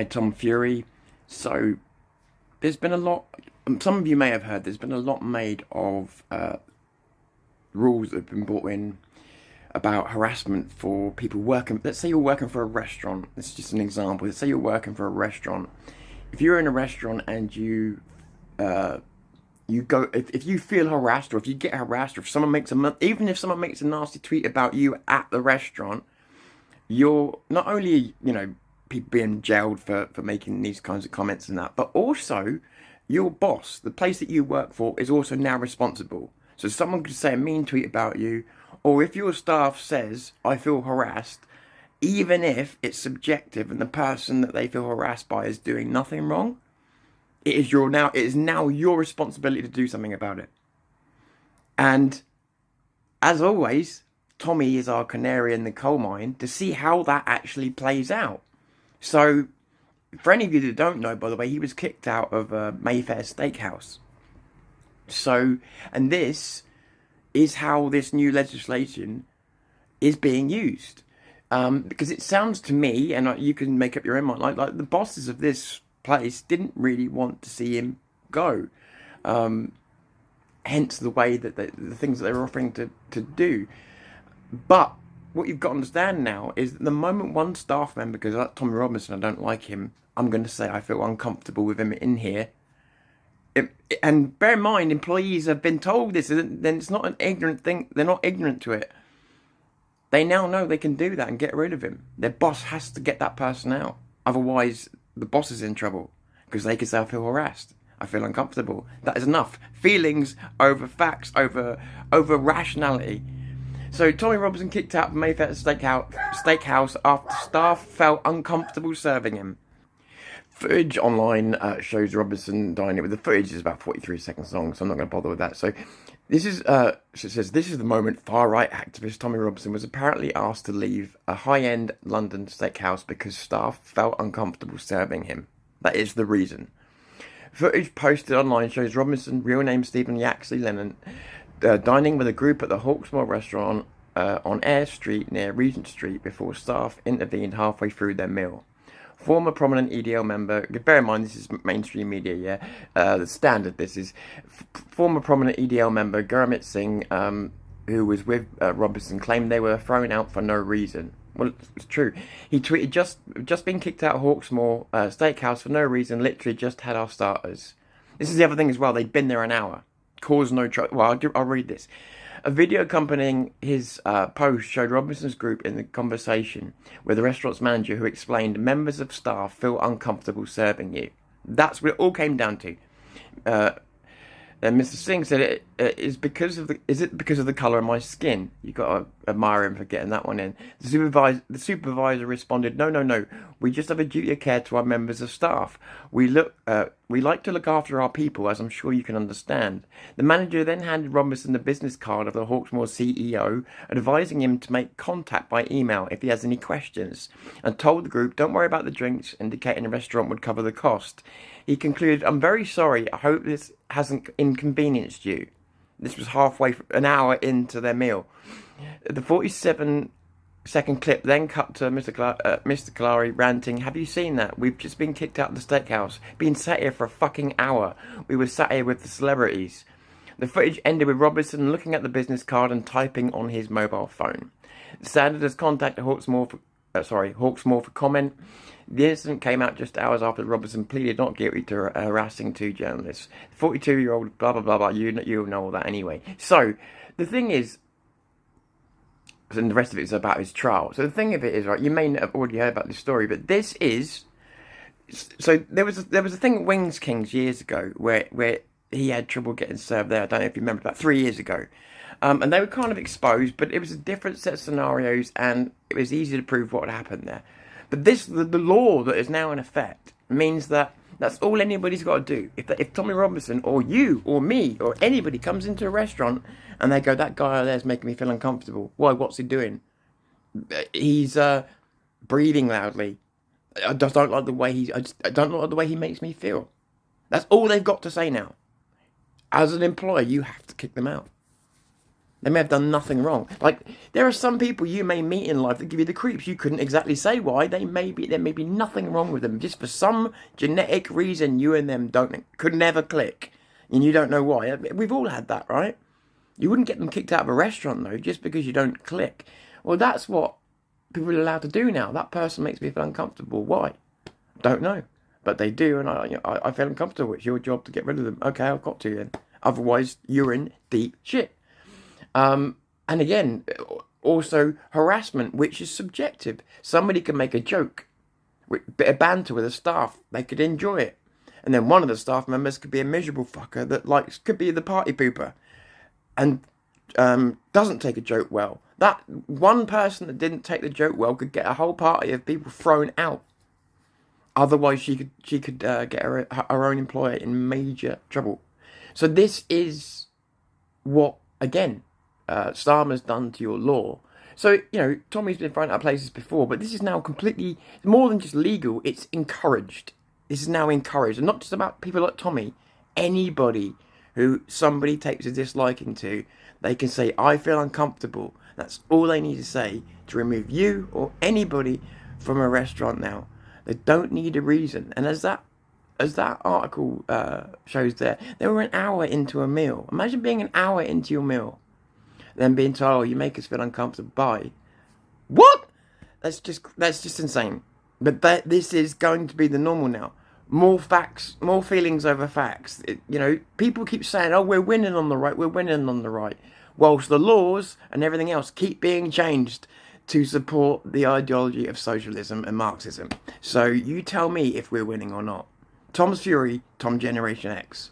Tom Fury. So there's been a lot. Some of you may have heard. There's been a lot made of rules that have been brought in about harassment for people working. Let's say you're working for a restaurant. This is just an example. Let's say you're working for a restaurant. If you're in a restaurant and you go, if you feel harassed, or if you get harassed, or if someone makes even if someone makes a nasty tweet about you at the restaurant, you're not only, people being jailed for making these kinds of comments and that, but also your boss, the place that you work for, is also now responsible. So someone could say a mean tweet about you, or if your staff says, I feel harassed, even if it's subjective and the person that they feel harassed by is doing nothing wrong, it is now your responsibility to do something about it. And as always, Tommy is our canary in the coal mine to see how that actually plays out. So, for any of you that don't know, by the way, he was kicked out of Mayfair Steakhouse. So, and this is how this new legislation is being used. Because it sounds to me, and you can make up your own mind, like the bosses of this place didn't really want to see him go. Hence the way that the things that they were offering to do. But what you've got to understand now is that the moment one staff member goes, like Tommy Robinson, I don't like him, I'm going to say I feel uncomfortable with him in here. And bear in mind, employees have been told this, then it's not an ignorant thing. They're not ignorant to it. They now know they can do that and get rid of him. Their boss has to get that person out. Otherwise, the boss is in trouble, because they can say, I feel harassed, I feel uncomfortable. That is enough. Feelings over facts, over rationality. So Tommy Robinson kicked out of Mayfair Steakhouse after staff felt uncomfortable serving him. Footage online shows Robinson dining with the footage is about 43 seconds long, so I'm not going to bother with that. So this is, it says, this is the moment far-right activist Tommy Robinson was apparently asked to leave a high-end London steakhouse because staff felt uncomfortable serving him. That is the reason. Footage posted online shows Robinson, real name Stephen Yaxley Lennon, dining with a group at the Hawksmoor restaurant on Eyre Street near Regent Street before staff intervened halfway through their meal. Former prominent EDL member, bear in mind this is mainstream media, yeah, the standard this is, former prominent EDL member Gurmit Singh, who was with Robinson, claimed they were thrown out for no reason. Well, it's true. He tweeted, just been kicked out of Hawksmoor Steakhouse for no reason, literally just had our starters. This is the other thing as well, they'd been there an hour. Cause no trouble. Well, I'll read this. A video accompanying his post showed Robinson's group in the conversation with the restaurant's manager, who explained members of staff feel uncomfortable serving you. That's what it all came down to. And Mr. Singh said, is it because of the colour of my skin? You've got to admire him for getting that one in. The supervisor responded, no. We just have a duty of care to our members of staff. We like to look after our people, as I'm sure you can understand. The manager then handed Robinson the business card of the Hawksmoor CEO, advising him to make contact by email if he has any questions, and told the group, don't worry about the drinks, indicating the restaurant would cover the cost. He concluded, I'm very sorry, I hope this hasn't inconvenienced you. This was an hour into their meal. The 47-second clip then cut to Mr. Kalari ranting, have you seen that? We've just been kicked out of the steakhouse. Been sat here for a fucking hour. We were sat here with the celebrities. The footage ended with Robinson looking at the business card and typing on his mobile phone. The standard has contacted Hawksmoor for comment. The incident came out just hours after Robinson pleaded not guilty to harassing two journalists. 42-year-old, blah, blah, blah, blah, you know all that anyway. So, the thing is, and the rest of it is about his trial. So the thing of it is, right, you may have already heard about this story, but this is, so there was a thing at Wings Kings years ago where he had trouble getting served there. I don't know if you remember, about 3 years ago. And they were kind of exposed, but it was a different set of scenarios, and it was easy to prove what had happened there. But the law that is now in effect means that that's all anybody's got to do. If Tommy Robinson or you or me or anybody comes into a restaurant and they go, that guy over there is making me feel uncomfortable. Why? What's he doing? He's breathing loudly. I don't like the way I don't like the way he makes me feel. That's all they've got to say now. As an employer, you have to kick them out. They may have done nothing wrong. Like, there are some people you may meet in life that give you the creeps. You couldn't exactly say why. There may be nothing wrong with them. Just for some genetic reason, you and them could never click. And you don't know why. We've all had that, right? You wouldn't get them kicked out of a restaurant, though, just because you don't click. Well, that's what people are allowed to do now. That person makes me feel uncomfortable. Why? Don't know. But they do, and I feel uncomfortable. It's your job to get rid of them. Okay, I've got to then. Otherwise, you're in deep shit. And again, also harassment, which is subjective. Somebody can make a joke, a bit of banter with a staff. They could enjoy it. And then one of the staff members could be a miserable fucker that could be the party pooper and doesn't take a joke well. That one person that didn't take the joke well could get a whole party of people thrown out. Otherwise, she could get her own employer in major trouble. So this is what, again, Starmer's done to your law. So, Tommy's been thrown out of places before, but this is now completely more than just legal. It's encouraged. This is now encouraged. And not just about people like Tommy. Anybody who somebody takes a disliking to, they can say, I feel uncomfortable. That's all they need to say to remove you or anybody from a restaurant now. They don't need a reason. And as that article shows there, they were an hour into a meal. Imagine being an hour into your meal, then being told, oh, you make us feel uncomfortable. Bye. What? That's just insane. But this is going to be the normal now. More facts, more feelings over facts. People keep saying, oh, we're winning on the right, we're winning on the right. Whilst the laws and everything else keep being changed to support the ideology of socialism and Marxism. So you tell me if we're winning or not. Tom's Fury, Tom Generation X.